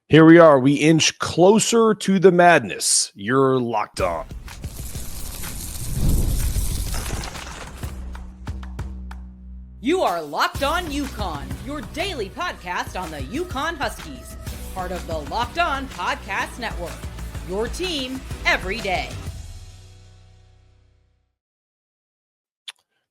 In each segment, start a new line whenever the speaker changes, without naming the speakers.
Here we are. We inch closer to the madness. You're locked on.
You are Locked On UConn, your daily podcast on the UConn Huskies, part of the Locked On Podcast Network, your team every day.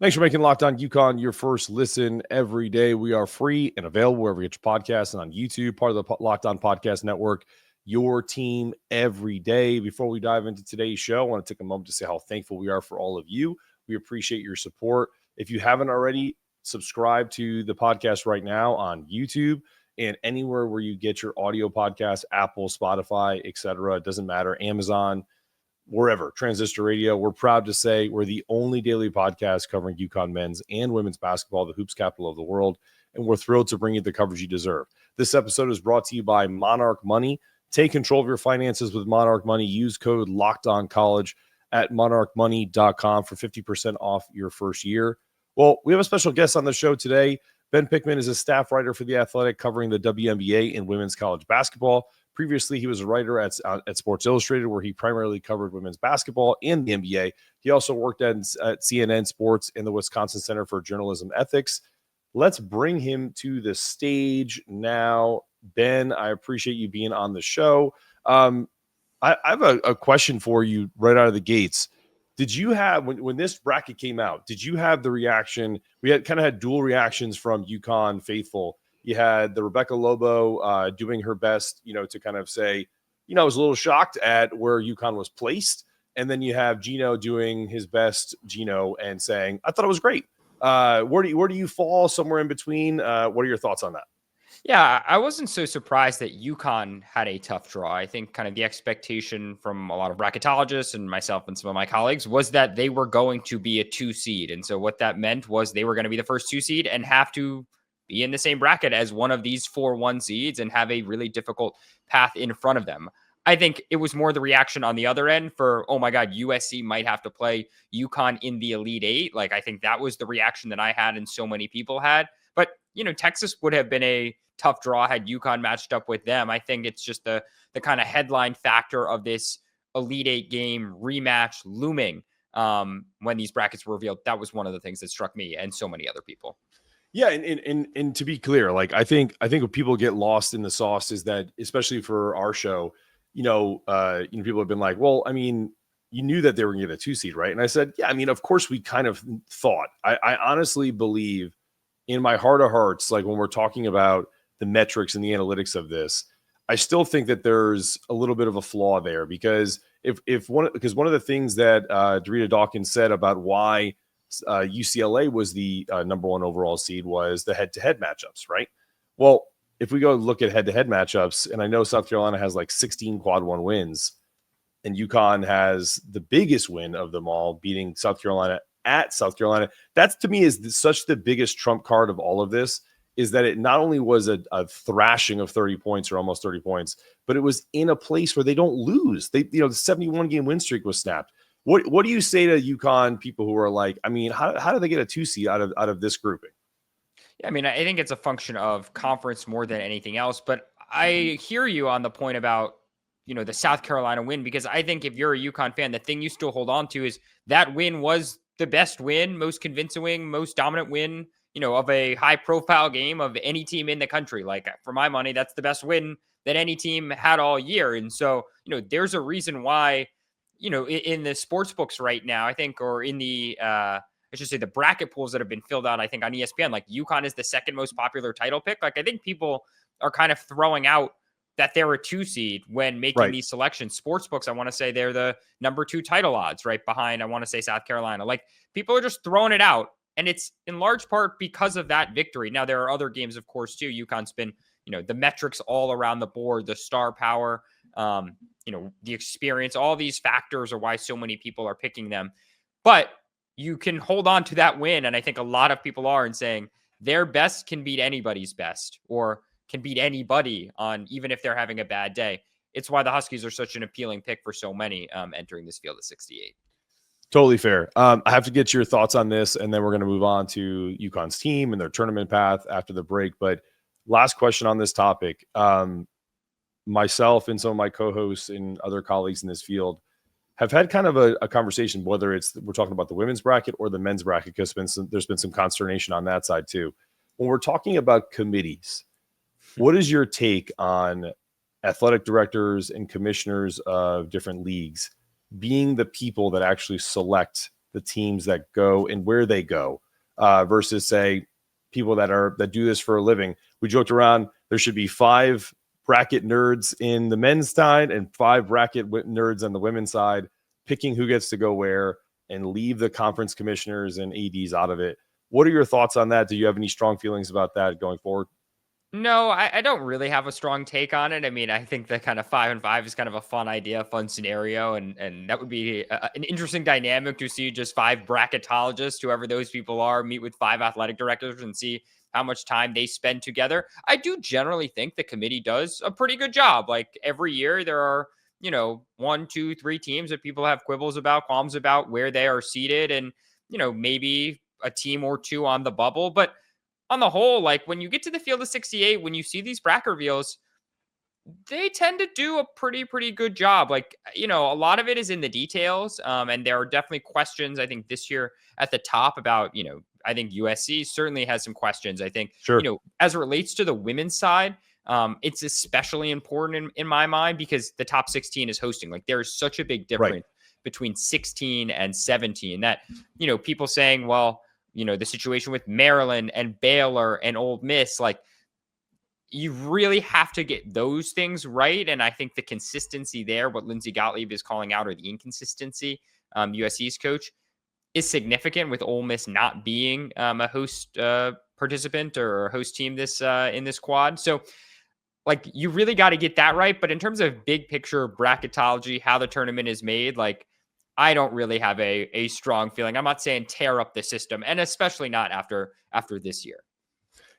Thanks for making Locked On UConn your first listen every day. We are free and available wherever you get your podcasts and on YouTube, part of the Locked On Podcast Network, your team every day. Before we dive into today's show, I want to take a moment to say how thankful we are for all of you. We appreciate your support. If you haven't already, subscribe to the podcast right now on YouTube and anywhere where you get your audio podcast, Apple, Spotify, etc. It doesn't matter, Amazon, wherever, Transistor Radio. We're proud to say we're the only daily podcast covering UConn men's and women's basketball, the hoops capital of the world, and we're thrilled to bring you the coverage you deserve. This episode is brought to you by Monarch Money. Take control of your finances with Monarch Money. Use code LOCKEDONCollege at monarchmoney.com for 50% off your first year. Well, we have a special guest on the show today. Ben Pickman is a staff writer for The Athletic covering the WNBA and women's college basketball. Previously, he was a writer at Sports Illustrated, where he primarily covered women's basketball and the NBA. He also worked at CNN Sports and the Wisconsin Center for Journalism Ethics. Let's bring him to the stage now. Ben, I appreciate you being on the show. I have a question for you right out of the gates. Did you have, when this bracket came out, did you have the reaction? We had dual reactions from UConn faithful. You had the Rebecca Lobo doing her best, to kind of say, I was a little shocked at where UConn was placed. And then you have Gino doing his best, and saying, I thought it was great. Where do you fall somewhere in between? What are your thoughts on that?
Yeah, I wasn't so surprised that UConn had a tough draw. I think kind of the expectation from a lot of bracketologists and myself and some of my colleagues was that they were going to be a 2 seed. And so what that meant was they were going to be the first 2 seed and have to be in the same bracket as one of these 4 1 seeds and have a really difficult path in front of them. I think it was more the reaction on the other end for, oh my God, USC might have to play UConn in the Elite Eight. Like, I think that was the reaction that I had and so many people had. But, Texas would have been a tough draw had UConn matched up with them. I think it's just the kind of headline factor of this Elite Eight game rematch looming when these brackets were revealed. That was one of the things that struck me and so many other people.
Yeah, and to be clear, like I think what people get lost in the sauce is that, especially for our show, people have been like, well, I mean, you knew that they were going to get a 2 seed, right? And I said, yeah, I mean, of course we kind of thought. I honestly believe in my heart of hearts, like when we're talking about the metrics and the analytics of this, I still think that there's a little bit of a flaw there because one of the things that Dorita Dawkins said about why UCLA was the number 1 overall seed was the head-to-head matchups, right? Well, if we go look at head-to-head matchups, and I know South Carolina has like 16 quad 1 wins, and UConn has the biggest win of them all, beating South Carolina at South Carolina. That's, to me, is such the biggest trump card of all of this, is that it not only was a thrashing of 30 points or almost 30 points, but it was in a place where they don't lose. The 71-game win streak was snapped. What do you say to UConn people who are like, I mean, how do they get a 2 seed out of this grouping?
Yeah, I mean, I think it's a function of conference more than anything else, but I hear you on the point about, the South Carolina win, because I think if you're a UConn fan, the thing you still hold on to is that win was the best win, most convincing win, most dominant win, of a high profile game of any team in the country. Like, for my money, that's the best win that any team had all year. And so, there's a reason why, in the sports books right now, I think, or in the, I should say the bracket pools that have been filled out, I think on ESPN, like UConn is the second most popular title pick. Like, I think people are kind of throwing out that they're a 2 seed when making these selections. Sports books, I want to say they're the number 2 title odds right behind, I want to say, South Carolina. Like, people are just throwing it out. And it's in large part because of that victory. Now, there are other games, of course, too. UConn's been, the metrics all around the board, the star power, the experience, all these factors are why so many people are picking them. But you can hold on to that win. And I think a lot of people are, and saying their best can beat anybody's best, or can beat anybody on, even if they're having a bad day. It's why the Huskies are such an appealing pick for so many entering this field at 68.
Totally fair. I have to get your thoughts on this, and then we're going to move on to UConn's team and their tournament path after the break. But last question on this topic. myself and some of my co-hosts and other colleagues in this field have had kind of a conversation, whether it's we're talking about the women's bracket or the men's bracket, because there's been some consternation on that side too. When we're talking about committees, what is your take on athletic directors and commissioners of different leagues being the people that actually select the teams that go and where they go, versus say people that do this for a living? We joked around there should be 5 bracket nerds in the men's side and 5 bracket nerds on the women's side, picking who gets to go where, and leave the conference commissioners and ADs out of it. What are your thoughts on that? Do you have any strong feelings about that going forward?
No, I don't really have a strong take on it. I mean, I think the kind of 5-5 is kind of a fun idea, fun scenario, and that would be an interesting dynamic to see just 5 bracketologists, whoever those people are, meet with 5 athletic directors and see how much time they spend together. I do generally think the committee does a pretty good job. Like every year, there are 1, 2, 3 teams that people have qualms about where they are seated, and maybe a team or 2 on the bubble, but on the whole, like when you get to the field of 68, when you see these bracket reveals, they tend to do a pretty good job. Like, a lot of it is in the details. And there are definitely questions, I think, this year at the top about, I think USC certainly has some questions. I think,
Sure.
As it relates to the women's side, it's especially important in my mind because the top 16 is hosting. Like there is such a big difference between 16 and 17 that, people saying, well, the situation with Maryland and Baylor and Ole Miss, like you really have to get those things right. And I think the consistency there, what Lindsay Gottlieb is calling out, or the inconsistency, USC's coach, is significant with Ole Miss not being a host participant or a host team in this quad. So like you really got to get that right. But in terms of big picture bracketology, how the tournament is made, like I don't really have a strong feeling. I'm not saying tear up the system, and especially not after this year.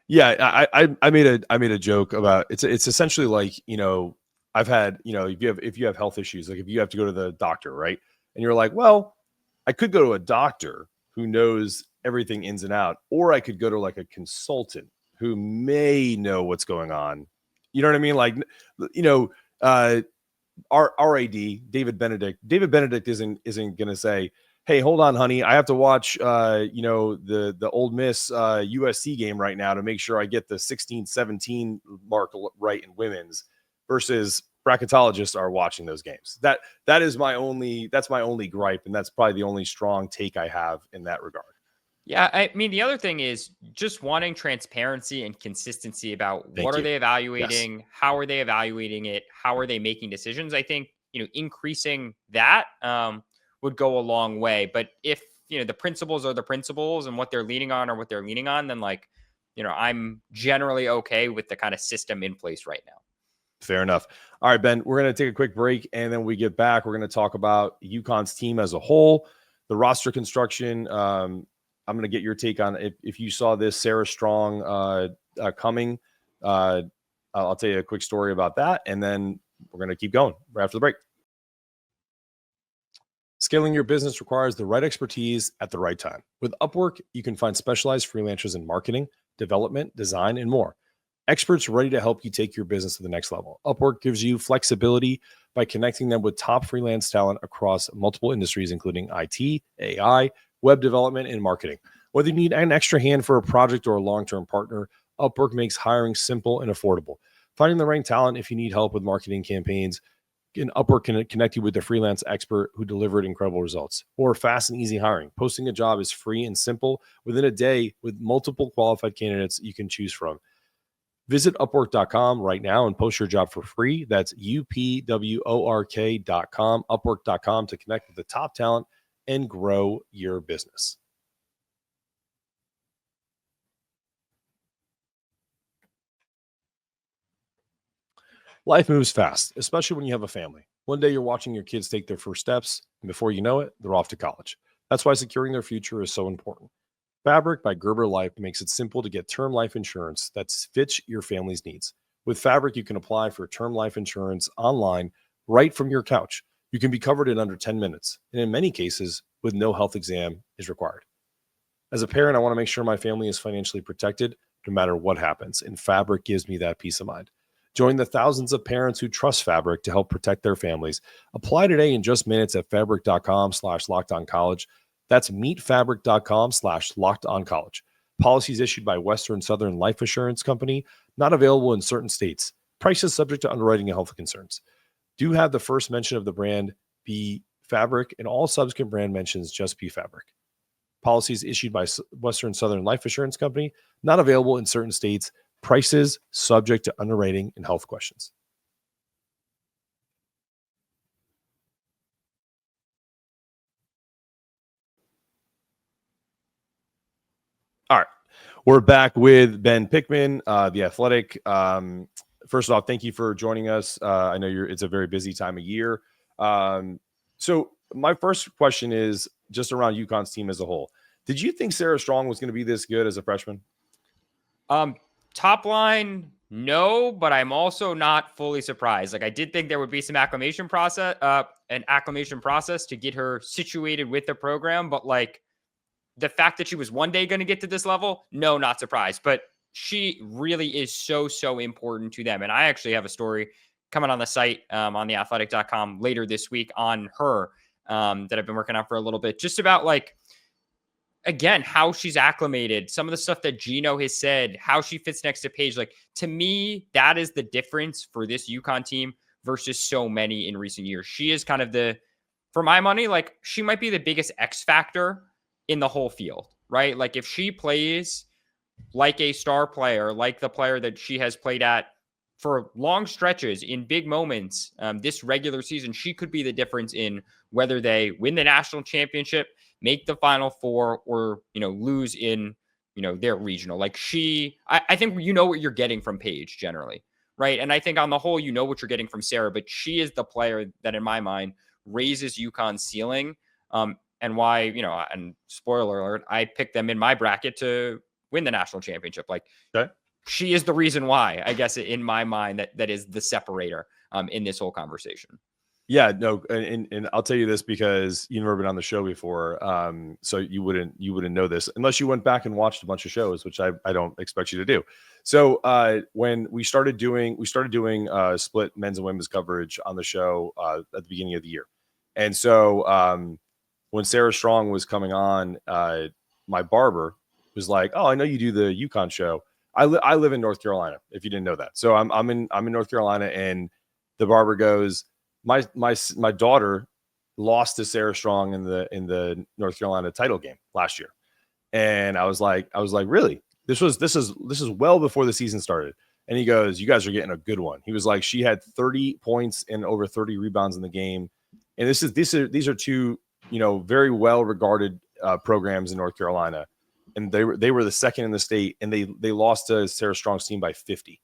Yeah, I made a joke about it's essentially like, I've had, if you have health issues, like if you have to go to the doctor, right? And you're like, well, I could go to a doctor who knows everything ins and out, or I could go to like a consultant who may know what's going on. You know what I mean? Like, our AD, David Benedict isn't going to say, hey, hold on, honey, I have to watch, the Ole Miss USC game right now to make sure I get the 16-17 mark right in women's, versus bracketologists are watching those games. That's my only gripe. And that's probably the only strong take I have in that regard.
Yeah, I mean, the other thing is just wanting transparency and consistency about what are they evaluating, how are they evaluating it, how are they making decisions. I think, increasing that would go a long way. But if, the principles are the principles and what they're leaning on or what they're leaning on, then like, I'm generally okay with the kind of system in place right now.
Fair enough. All right, Ben, we're going to take a quick break. And then when we get back, we're going to talk about UConn's team as a whole, the roster construction. I'm going to get your take on if you saw this Sarah Strong coming. I'll tell you a quick story about that, and then we're going to keep going right after the break. Scaling your business requires the right expertise at the right time. With Upwork, you can find specialized freelancers in marketing, development, design, and more. Experts ready to help you take your business to the next level. Upwork gives you flexibility by connecting them with top freelance talent across multiple industries, including IT, AI, web development, and marketing. Whether you need an extra hand for a project or a long-term partner, Upwork makes hiring simple and affordable. Finding the right talent if you need help with marketing campaigns, Upwork can connect you with a freelance expert who delivered incredible results. Or fast and easy hiring. Posting a job is free and simple within a day with multiple qualified candidates you can choose from. Visit Upwork.com right now and post your job for free. That's UPWORK.com, Upwork.com, to connect with the top talent and grow your business. Life moves fast, especially when you have a family. One day you're watching your kids take their first steps, and before you know it, they're off to college. That's why securing their future is so important. Fabric by Gerber Life makes it simple to get term life insurance that fits your family's needs. With Fabric, you can apply for term life insurance online right from your couch. You can be covered in under 10 minutes, and in many cases, with no health exam is required. As a parent, I want to make sure my family is financially protected no matter what happens, and Fabric gives me that peace of mind. Join the thousands of parents who trust Fabric to help protect their families. Apply today in just minutes at fabric.com/lockedoncollege. That's meetfabric.com/lockedoncollege. Policies issued by Western Southern Life Assurance Company, not available in certain states. Prices subject to underwriting and health concerns. Do have the first mention of the brand be Fabric, and all subsequent brand mentions just be Fabric. Policies issued by Western Southern Life Assurance Company, not available in certain states. Prices subject to underwriting and health questions. All right. We're back with Ben Pickman, The Athletic. First off, thank you for joining us. I know it's a very busy time of year. So my first question is just around UConn's team as a whole. Did you think Sarah Strong was going to be this good as a freshman?
Top line, no, but I'm also not fully surprised. Like, I did think there would be some acclimation process to get her situated with the program, but like the fact that she was one day going to get to this level, no, not surprised. But she really is so important to them. And I actually have a story coming on the site on theathletic.com later this week on her that I've been working on for a little bit, just about like, again, how she's acclimated, some of the stuff that Gino has said, how she fits next to Paige. Like, to me, that is the difference for this UConn team versus so many in recent years. She is kind of for my money, like, she might be the biggest X factor in the whole field, right? Like, if she plays like a star player, like the player that she has played at for long stretches in big moments this regular season, she could be the difference in whether they win the national championship, make the Final Four, or, lose in, their regional. Like, I think you know what you're getting from Paige generally, right? And I think on the whole, you know what you're getting from Sarah, but she is the player that, in my mind, raises UConn's ceiling. And why, and spoiler alert, I picked them in my bracket to win the national championship. Like,
okay.
She is the reason why, I guess, in my mind, that is the separator in this whole conversation.
Yeah, no, and I'll tell you this because you've never been on the show before, so you wouldn't know this unless you went back and watched a bunch of shows, which I don't expect you to do. So when we started doing split men's and women's coverage on the show at the beginning of the year, and so when Sarah Strong was coming on, my barber was like, "Oh, I know you do the UConn show. I live in North Carolina. If you didn't know that, so I'm in North Carolina," and the barber goes, My daughter lost to Sarah Strong in the North Carolina title game last year, and I was like, really? This is well before the season started. And he goes, "You guys are getting a good one." He was like, "She had 30 points and over 30 rebounds in the game," and these are two very well regarded programs in North Carolina, and they were the second in the state, and they lost to Sarah Strong's team by 50.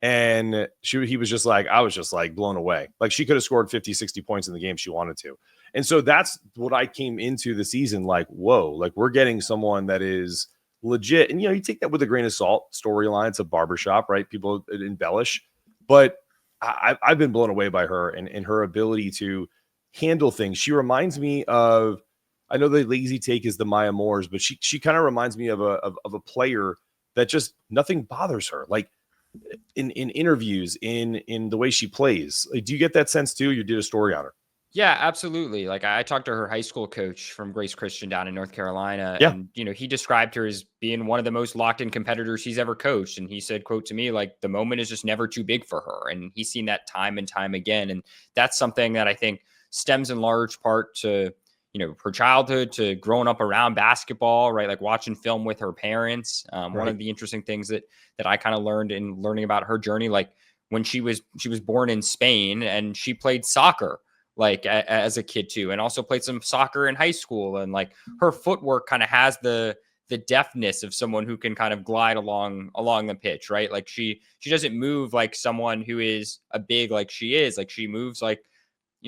And he was just like, I was just like blown away. Like, she could have scored 50, 60 points in the game she wanted to. And so that's what I came into the season like, whoa, like, we're getting someone that is legit. And, you take that with a grain of salt. Storyline, it's a barbershop, right? People embellish. But I've been blown away by her and her ability to handle things. She reminds me of, I know the lazy take is the Maya Moores, but she kind of reminds me of a player that just nothing bothers her. Like, in interviews, in the way she plays. Like, do you get that sense too? You did a story on her.
Yeah, absolutely. Like, I talked to her high school coach from Grace Christian down in North Carolina.
Yeah.
And, he described her as being one of the most locked in competitors he's ever coached. And he said, quote to me, like, the moment is just never too big for her. And he's seen that time and time again. And that's something that I think stems in large part to, her childhood, to growing up around basketball, right? Like, watching film with her parents.
Right.
One of the interesting things that I kind of learned in learning about her journey, like, when she was born in Spain, and she played soccer like as a kid too, and also played some soccer in high school. And like, her footwork kind of has the deftness of someone who can kind of glide along the pitch, right? Like, she doesn't move like someone who is a big, like she is. Like, she moves like,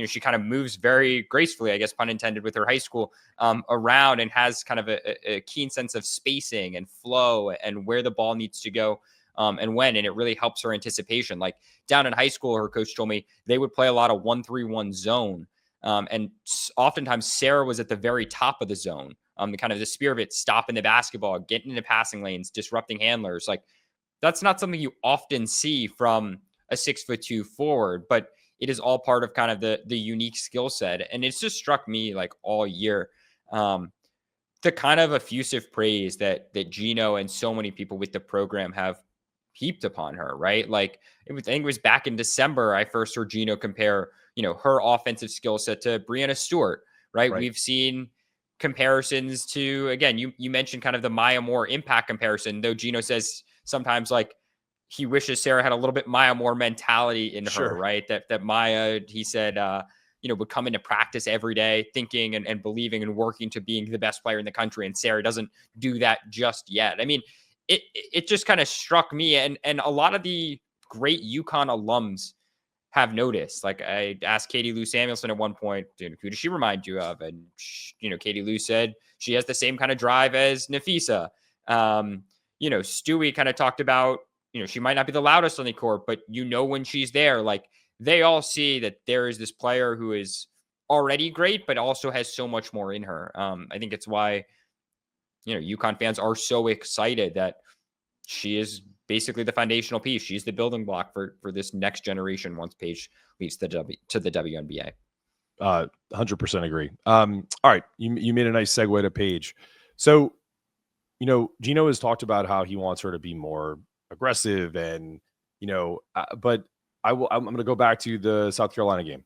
she kind of moves very gracefully, I guess, pun intended, with her high school around, and has kind of a keen sense of spacing and flow and where the ball needs to go and when, and it really helps her anticipation. Like, down in high school, her coach told me they would play a lot of 1-3-1 zone. And oftentimes Sarah was at the very top of the zone. The kind of the spirit of it, stopping the basketball, getting into passing lanes, disrupting handlers. Like, that's not something you often see from a 6'2" forward, but it is all part of kind of the unique skill set. And it's just struck me like all year. The kind of effusive praise that Gino and so many people with the program have heaped upon her, right? Like I think it was back in December I first heard Gino compare, her offensive skill set to Breanna Stewart, right?
Right.
We've seen comparisons to, again, you mentioned kind of the Maya Moore impact comparison, though Gino says sometimes like he wishes Sarah had a little bit Maya Moore mentality in her,
Sure.
right? That Maya, he said, would come into practice every day thinking and believing and working to being the best player in the country. And Sarah doesn't do that just yet. I mean, it just kind of struck me, and a lot of the great UConn alums have noticed. Like I asked Katie Lou Samuelson at one point, who does she remind you of? And Katie Lou said she has the same kind of drive as Nafisa. Stewie kind of talked about, she might not be the loudest on the court, but when she's there, like they all see that there is this player who is already great, but also has so much more in her. I think it's why, UConn fans are so excited that she is basically the foundational piece. She's the building block for this next generation once Paige leads to the WNBA.
100% agree. All right. You made a nice segue to Paige. So, Gino has talked about how he wants her to be more aggressive and, but I'm going to go back to the South Carolina game.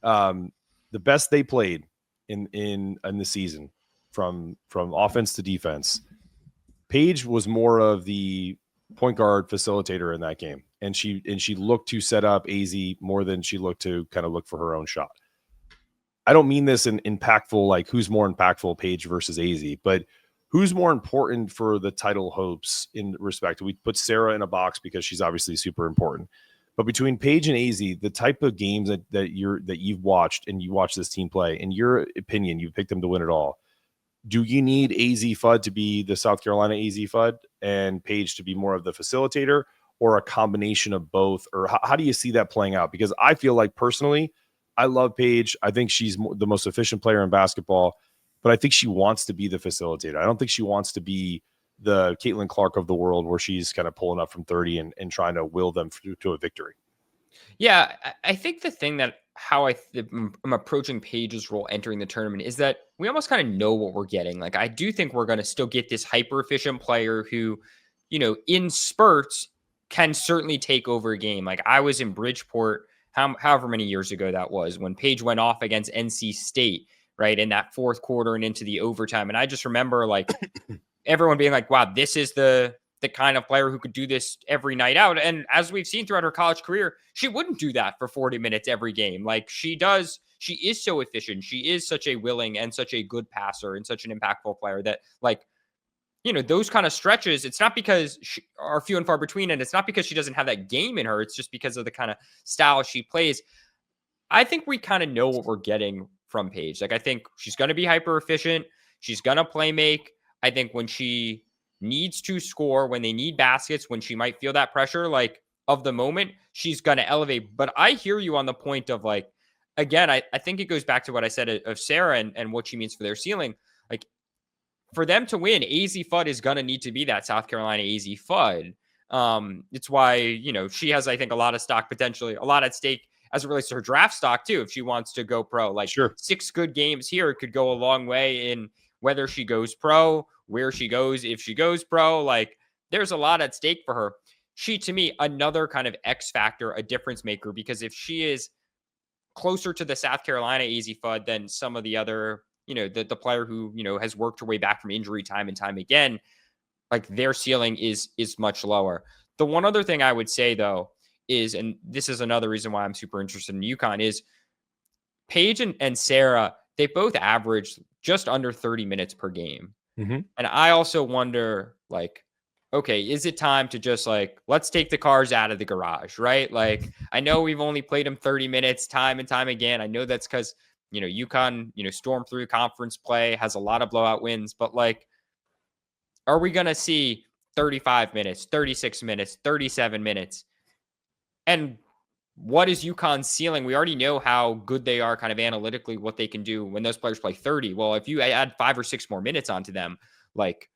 The best they played in the season from offense to defense, Paige was more of the point guard facilitator in that game. And she looked to set up AZ more than she looked to kind of look for her own shot. I don't mean this in impactful, like who's more impactful, Paige versus AZ, but who's more important for the title hopes in respect? We put Sarah in a box because she's obviously super important. But between Paige and AZ, the type of games that you've watched and you watch this team play, in your opinion, you've picked them to win it all. Do you need AZ Fudd to be the South Carolina AZ Fudd and Paige to be more of the facilitator, or a combination of both? Or how do you see that playing out? Because I feel like personally, I love Paige. I think she's the most efficient player in basketball, but I think she wants to be the facilitator. I don't think she wants to be the Caitlin Clark of the world where she's kind of pulling up from 30 and trying to will them to a victory.
Yeah, I think the thing that how I'm approaching Paige's role entering the tournament is that we almost kind of know what we're getting. Like, I do think we're going to still get this hyper efficient player who, in spurts can certainly take over a game. Like I was in Bridgeport, however many years ago that was, when Paige went off against NC State, right, in that fourth quarter and into the overtime. And I just remember like everyone being like, wow, this is the kind of player who could do this every night out. And as we've seen throughout her college career, she wouldn't do that for 40 minutes every game. Like she is so efficient. She is such a willing and such a good passer and such an impactful player that, like, those kind of stretches, it's not because she are few and far between, and it's not because she doesn't have that game in her. It's just because of the kind of style she plays. I think we kind of know what we're getting from Paige. Like, I think she's going to be hyper efficient. She's going to play make. I think when she needs to score, when they need baskets, when she might feel that pressure, like of the moment, she's going to elevate. But I hear you on the point of like, again, I think it goes back to what I said of Sarah and what she means for their ceiling. Like for them to win, AZ Fudd is going to need to be that South Carolina AZ Fudd. It's why, she has, I think, a lot of stock, potentially a lot at stake as it relates to her draft stock too. If she wants to go pro, like
Sure.
6 good games here could go a long way in whether she goes pro, where she goes, if she goes pro. Like there's a lot at stake for her. She, to me, another kind of X factor, a difference maker, because if she is closer to the South Carolina AZ Fudd than some of the other, the player who, has worked her way back from injury time and time again, like their ceiling is much lower. The one other thing I would say though is, and this is another reason why I'm super interested in UConn, is Paige and Sarah, they both averaged just under 30 minutes per game.
Mm-hmm.
And I also wonder, like, okay, is it time to just like, let's take the cars out of the garage, right? Like, I know we've only played them 30 minutes time and time again. I know that's because, UConn, stormed through conference play, has a lot of blowout wins, but like, are we going to see 35 minutes, 36 minutes, 37 minutes? And what is UConn's ceiling? We already know how good they are kind of analytically, what they can do when those players play 30. Well, if you add 5 or 6 more minutes onto them, like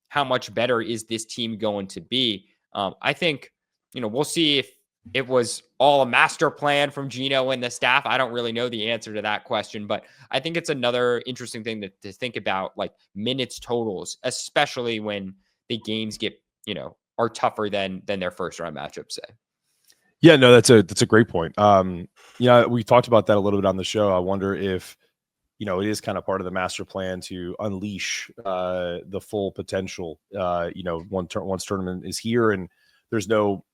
how much better is this team going to be? I think, we'll see if it was all a master plan from Gino and the staff. I don't really know the answer to that question, but I think it's another interesting thing to think about, like minutes totals, especially when the games get, are tougher than their first round matchups say.
Yeah, no, that's a great point. We talked about that a little bit on the show. I wonder if, it is kind of part of the master plan to unleash the full potential. Once tournament is here, and there's no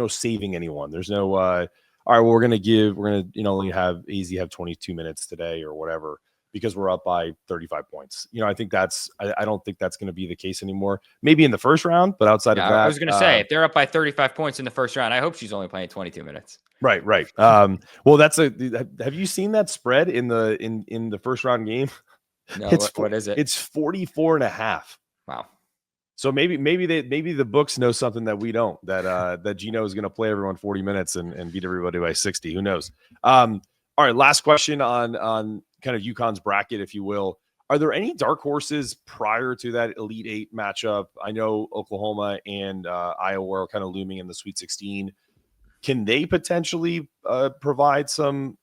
saving anyone. There's no all right, well, we're gonna only have AZ have 22 minutes today or whatever, because we're up by 35 points. I think I don't think that's going to be the case anymore. Maybe in the first round, but outside of that,
I was going to say, if they're up by 35 points in the first round, I hope she's only playing 22 minutes.
Right. Well, have you seen that spread in the first round game?
No, what is it?
It's 44.5.
Wow.
So maybe the books know something that we don't, that Gino is going to play everyone 40 minutes and beat everybody by 60. Who knows? All right. Last question on kind of UConn's bracket, if you will. Are there any dark horses prior to that Elite Eight matchup? I know Oklahoma and Iowa are kind of looming in the Sweet 16. Can they potentially provide some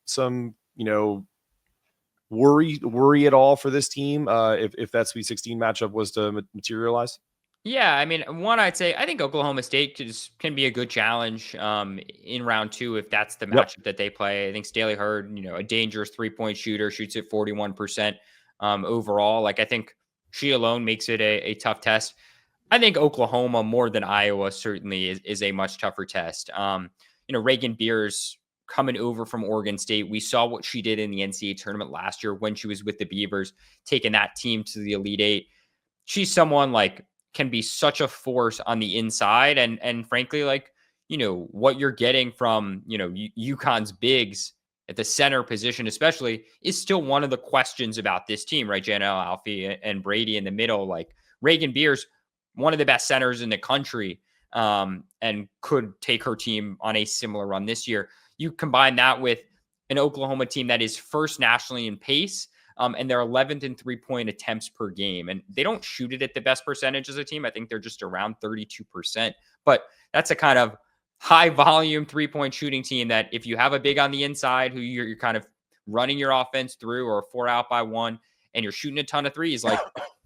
worry at all for this team if that Sweet 16 matchup was to materialize?
Yeah, I mean, one, I'd say I think Oklahoma State can be a good challenge in round 2 if that's the matchup that they play. I think Staley Hurd, a dangerous 3-point shooter, shoots at 41% overall. Like, I think she alone makes it a tough test. I think Oklahoma more than Iowa certainly is a much tougher test. Reagan Beers coming over from Oregon State. We saw what she did in the NCAA tournament last year when she was with the Beavers, taking that team to the Elite Eight. She's someone can be such a force on the inside. And frankly, what you're getting from, UConn's bigs at the center position, especially, is still one of the questions about this team, right? Janelle Alfie and Brady in the middle, Reagan Beers, one of the best centers in the country, and could take her team on a similar run this year. You combine that with an Oklahoma team that is first nationally in pace, and they're 11th in 3-point attempts per game. And they don't shoot it at the best percentage as a team. I think they're just around 32%. But that's a kind of high volume 3-point shooting team that if you have a big on the inside who you're kind of running your offense through, or 4 out by 1, and you're shooting a ton of threes,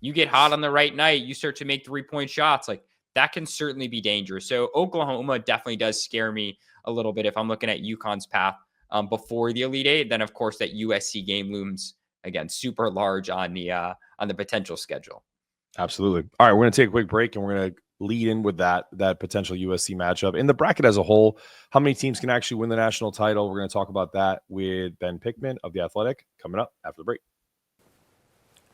you get hot on the right night, you start to make 3-point shots, that can certainly be dangerous. So Oklahoma definitely does scare me a little bit if I'm looking at UConn's path before the Elite Eight. Then, of course, that USC game looms, again, super large on the potential schedule.
Absolutely. All right, we're going to take a quick break, and we're going to lead in with that potential USC matchup. In the bracket as a whole, how many teams can actually win the national title? We're going to talk about that with Ben Pickman of The Athletic coming up after the break.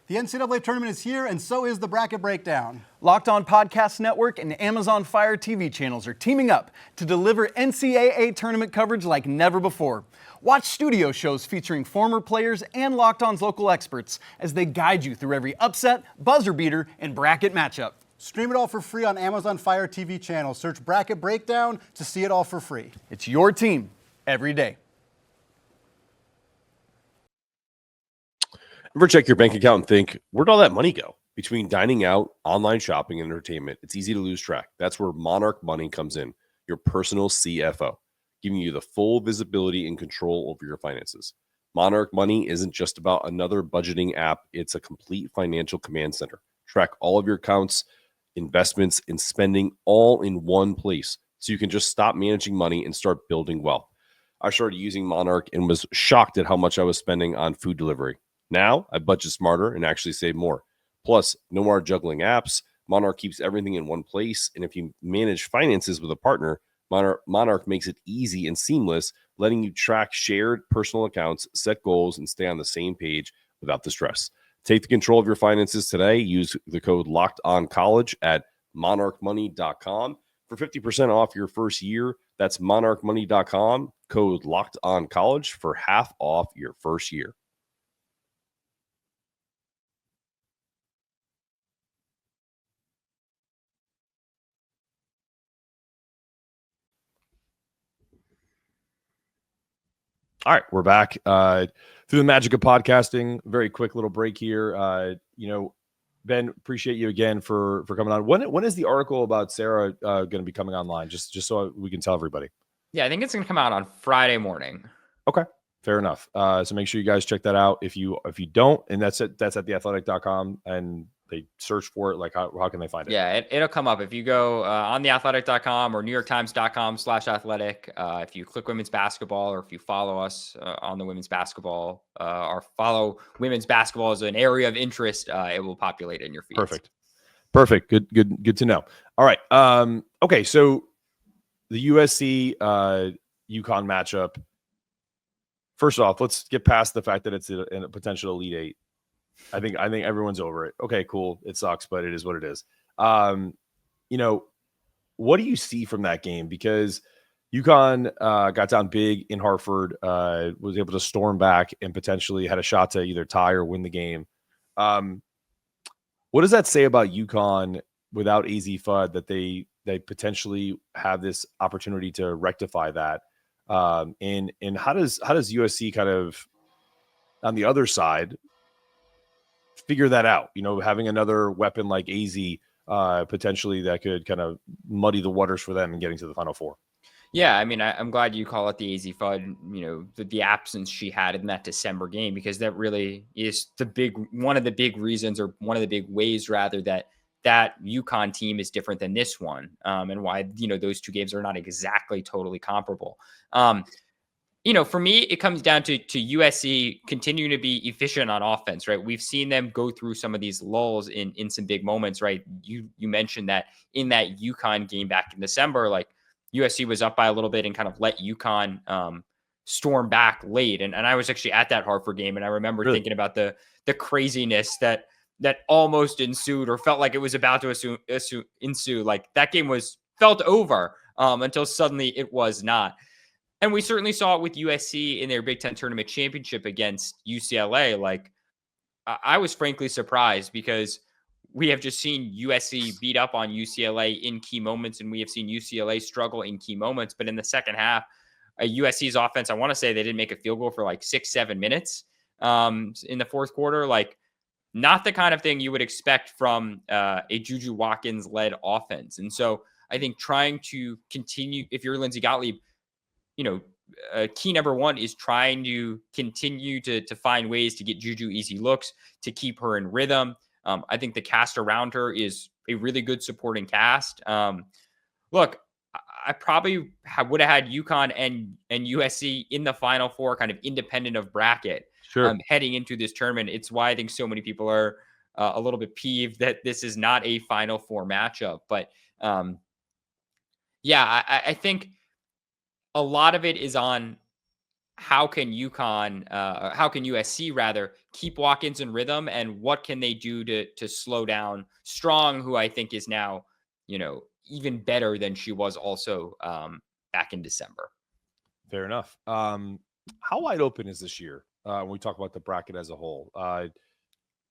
The NCAA tournament is here, and so is the bracket breakdown.
Locked On Podcast Network and Amazon Fire TV channels are teaming up to deliver NCAA tournament coverage like never before. Watch studio shows featuring former players and Locked On's local experts as they guide you through every upset, buzzer beater, and bracket matchup.
Stream it all for free on Amazon Fire TV channel. Search Bracket Breakdown to see it all for free.
It's your team every day.
Ever check your bank account and think, where'd all that money go? Between dining out, online shopping, and entertainment, it's easy to lose track. That's where Monarch Money comes in, your personal CFO, giving you the full visibility and control over your finances. Monarch Money isn't just about another budgeting app. It's a complete financial command center. Track all of your accounts, investments, and spending all in one place, so you can just stop managing money and start building wealth. I started using Monarch and was shocked at how much I was spending on food delivery. Now I budget smarter and actually save more. Plus, no more juggling apps. Monarch keeps everything in one place. And if you manage finances with a partner, Monarch makes it easy and seamless, letting you track shared personal accounts, set goals, and stay on the same page without the stress. Take the control of your finances today. Use the code LOCKEDONCollege at monarchmoney.com for 50% off your first year. That's monarchmoney.com, code LOCKEDONCollege for half off your first year. All right, we're back through the magic of podcasting. Very quick little break here. Ben, appreciate you again for coming on. When is the article about Sarah going to be coming online? Just so we can tell everybody.
Yeah, I think it's going to come out on Friday morning.
Okay. Fair enough. So make sure you guys check that out. If you don't, and that's at theathletic.com, and they search for it, like how can they find it?
Yeah, it'll come up if you go on theathletic.com or newyorktimes.com/athletic. If you click women's basketball, or if you follow us on the women's basketball, or follow women's basketball as an area of interest, it will populate in your feeds.
Perfect. Good to know. All right. Okay. So the USC UConn matchup. First off, let's get past the fact that it's a potential Elite Eight. I think everyone's over it. Okay, cool. It sucks, but it is what it is. What do you see from that game? Because UConn got down big in Hartford, was able to storm back and potentially had a shot to either tie or win the game. What does that say about UConn without AZ Fudd, that they potentially have this opportunity to rectify that? And how does USC kind of on the other side figure that out? Having another weapon like AZ potentially that could kind of muddy the waters for them in getting to the Final Four.
Yeah, I mean, I'm glad you call it the AZ Fudd, the absence she had in that December game, because that really is one of the big reasons, or one of the big ways rather, that UConn team is different than this one, and why, those two games are not exactly totally comparable. For me, it comes down to USC continuing to be efficient on offense, right? We've seen them go through some of these lulls in some big moments, right? You mentioned that in that UConn game back in December, like USC was up by a little bit and kind of let UConn storm back late. And I was actually at that Hartford game, and I remember thinking about the craziness that almost ensued, or felt like it was about to ensue. Like that game felt over until suddenly it was not. And we certainly saw it with USC in their Big Ten tournament championship against UCLA. Like, I was frankly surprised, because we have just seen USC beat up on UCLA in key moments, and we have seen UCLA struggle in key moments. But in the second half, USC's offense, I want to say they didn't make a field goal for like 6-7 minutes in the fourth quarter. Like, not the kind of thing you would expect from a Juju Watkins-led offense. And so I think trying to continue, if you're Lindsey Gottlieb, key number one is trying to continue to find ways to get Juju easy looks, to keep her in rhythm. I think the cast around her is a really good supporting cast. Look, I probably would have had UConn and USC in the Final Four, kind of independent of bracket, heading into this tournament. It's why I think so many people are a little bit peeved that this is not a Final Four matchup. But I think a lot of it is on how can USC rather keep Watkins in rhythm, and what can they do to slow down Strong, who I think is now, even better than she was also back in December.
Fair enough. How wide open is this year when we talk about the bracket as a whole?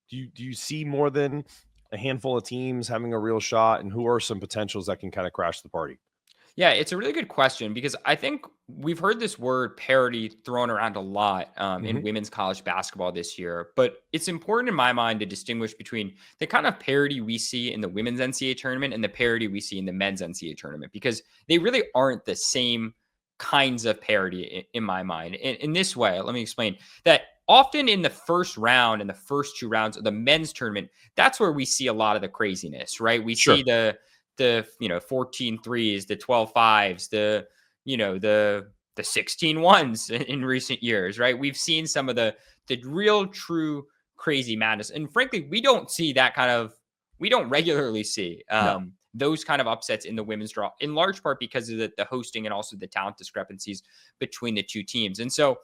Do you see more than a handful of teams having a real shot, and who are some potentials that can kind of crash the party?
Yeah, it's a really good question, because I think we've heard this word parity thrown around a lot in women's college basketball this year. But it's important in my mind to distinguish between the kind of parity we see in the women's NCAA tournament and the parity we see in the men's NCAA tournament, because they really aren't the same kinds of parity in my mind. In this way, let me explain that. Often in the first round and the first two rounds of the men's tournament, that's where we see a lot of the craziness, right? We see the 14 threes, the 12 fives, the 16 ones in recent years, right? We've seen some of the real true crazy madness. And frankly, we don't regularly see those kind of upsets in the women's draw, in large part because of the hosting and also the talent discrepancies between the two teams. And so,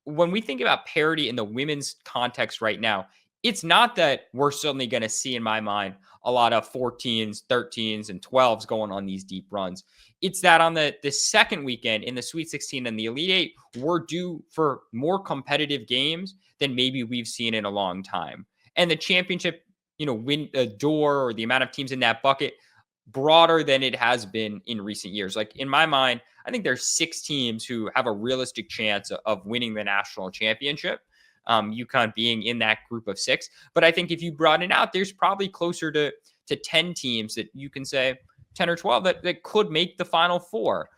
when we think about parity in the women's context right now, it's not that we're suddenly going to see, in my mind, a lot of 14s, 13s, and 12s going on these deep runs. It's that on the second weekend in the Sweet 16 and the Elite Eight, we're due for more competitive games than maybe we've seen in a long time. And the championship, win the door, or the amount of teams in that bucket, broader than it has been in recent years. Like, in my mind, I think there's 6 teams who have a realistic chance of winning the national championship. UConn being in that group of 6. But I think if you broaden it out, there's probably closer to 10 teams that you can say, 10 or 12, that could make the Final Four.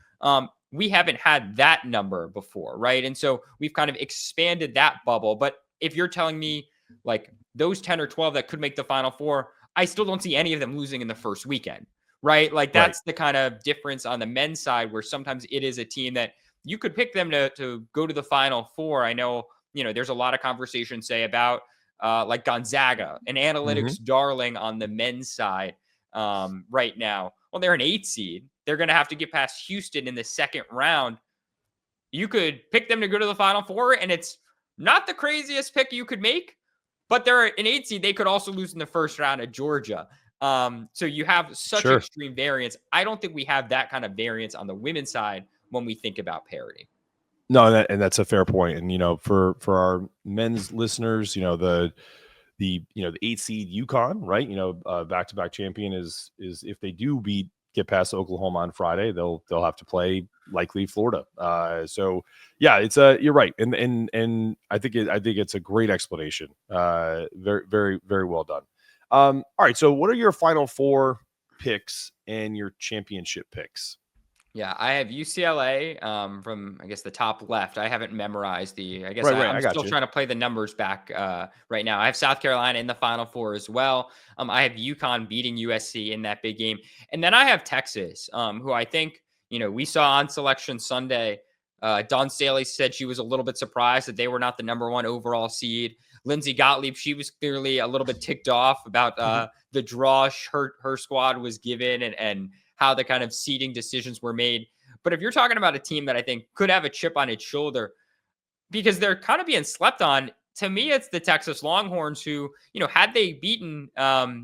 we haven't had that number before, right? And so we've kind of expanded that bubble. But if you're telling me like those 10 or 12 that could make the Final Four, I still don't see any of them losing in the first weekend, right? Like that's the kind of difference on the men's side where sometimes it is a team that you could pick them to go to the Final Four. I know, there's a lot of conversation, say, about like Gonzaga, an analytics darling on the men's side right now. Well, they're an 8 seed. They're going to have to get past Houston in the second round. You could pick them to go to the Final Four, and it's not the craziest pick you could make, but they're an 8 seed. They could also lose in the first round at Georgia. So you have such extreme variance. I don't think we have that kind of variance on the women's side when we think about parity.
No, and that's a fair point. And for our men's listeners, the 8 seed UConn, right? Back-to-back champion is if they do get past Oklahoma on Friday, they'll have to play likely Florida. So yeah, it's you're right, and I think it's a great explanation. Very very very well done. All right, so what are your Final Four picks and your championship picks?
Yeah, I have UCLA from, I guess, the top left. I haven't memorized I'm still trying to play the numbers back right now. I have South Carolina in the Final Four as well. I have UConn beating USC in that big game. And then I have Texas, who I think, we saw on Selection Sunday. Dawn Staley said she was a little bit surprised that they were not the number 1 overall seed. Lindsey Gottlieb, she was clearly a little bit ticked off about the draw her squad was given and how the kind of seeding decisions were made. But if you're talking about a team that I think could have a chip on its shoulder because they're kind of being slept on, to me, it's the Texas Longhorns who, had they beaten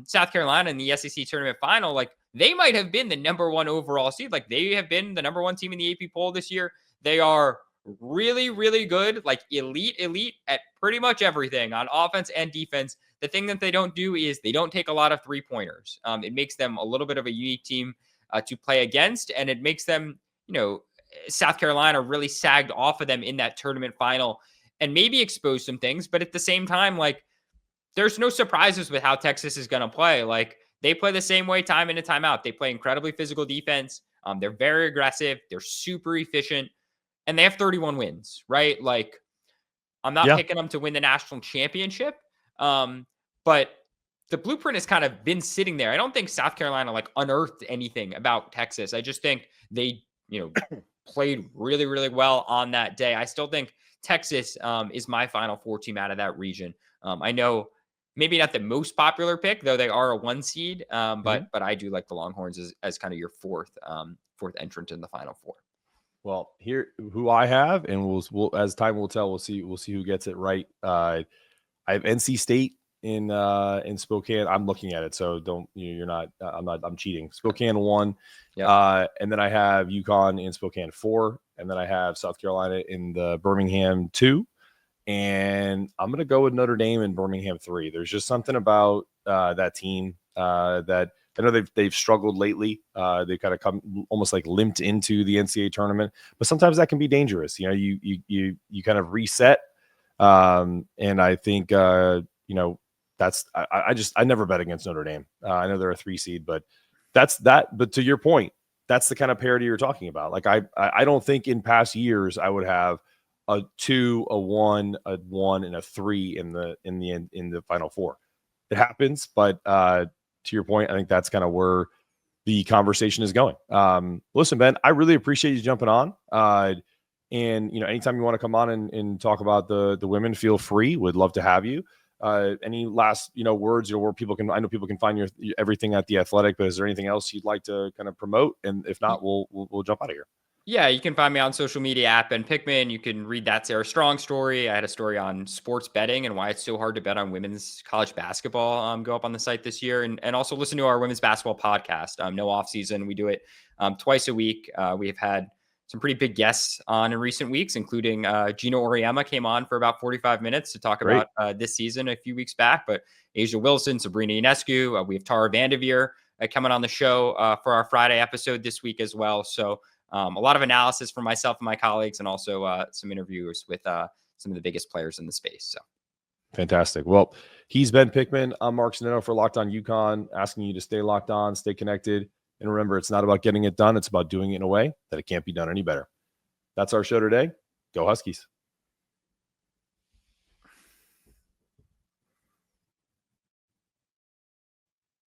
South Carolina in the SEC tournament final, like they might have been the number 1 overall seed. Like they have been the number 1 team in the AP poll this year. They are really, really good, like elite at pretty much everything on offense and defense. The thing that they don't do is they don't take a lot of 3-pointers. It makes them a little bit of a unique team to play against, and it makes them, South Carolina really sagged off of them in that tournament final and maybe exposed some things. But at the same time, like there's no surprises with how Texas is going to play. Like they play the same way time in and time out. They play incredibly physical defense. They're very aggressive. They're super efficient, and they have 31 wins, right? Like I'm not picking them to win the national championship, but the blueprint has kind of been sitting there. I don't think South Carolina like unearthed anything about Texas. I just think they, played really, really well on that day. I still think Texas is my Final Four team out of that region. I know maybe not the most popular pick, though they are a 1 seed, but I do like the Longhorns as kind of your fourth entrant in the Final Four.
Well, here who I have, and we'll as time will tell, we'll see who gets it right. I have NC State in Spokane. I'm looking at it, so don't you're not. I'm cheating. Spokane 1, and then I have UConn in Spokane 4, and then I have South Carolina in the Birmingham 2, and I'm gonna go with Notre Dame in Birmingham 3. There's just something about that team that I know they've struggled lately. They kind of come almost like limped into the NCAA tournament, but sometimes that can be dangerous. You kind of reset, and I think I never bet against Notre Dame. I know they're a 3 seed, but but to your point, that's the kind of parity you're talking about. Like I don't think in past years I would have a 2, a 1, a 1, and a 3 in the Final Four. It happens, but to your point, I think that's kind of where the conversation is going. Listen, Ben, I really appreciate you jumping on. And anytime you want to come on and talk about the women, feel free. Would love to have you. Any last words where people can? I know people can find your everything at The Athletic, but is there anything else you'd like to kind of promote? And if not, we'll jump out of here.
Yeah, you can find me on social media at Ben Pickman. You can read that Sarah Strong story. I had a story on sports betting and why it's so hard to bet on women's college basketball go up on the site this year. And also listen to our women's basketball podcast, No Off Season. We do it twice a week. We have had some pretty big guests on in recent weeks, including Gino Oriema came on for about 45 minutes to talk about this season a few weeks back. But Asia Wilson, Sabrina Ionescu, we have Tara Vanderveer coming on the show for our Friday episode this week as well. So a lot of analysis from myself and my colleagues, and also some interviews with some of the biggest players in the space. So
fantastic. Well, he's Ben Pickman. I'm Mark Sonetto for Locked On UConn, asking you to stay locked on, stay connected. And remember, it's not about getting it done. It's about doing it in a way that it can't be done any better. That's our show today. Go Huskies.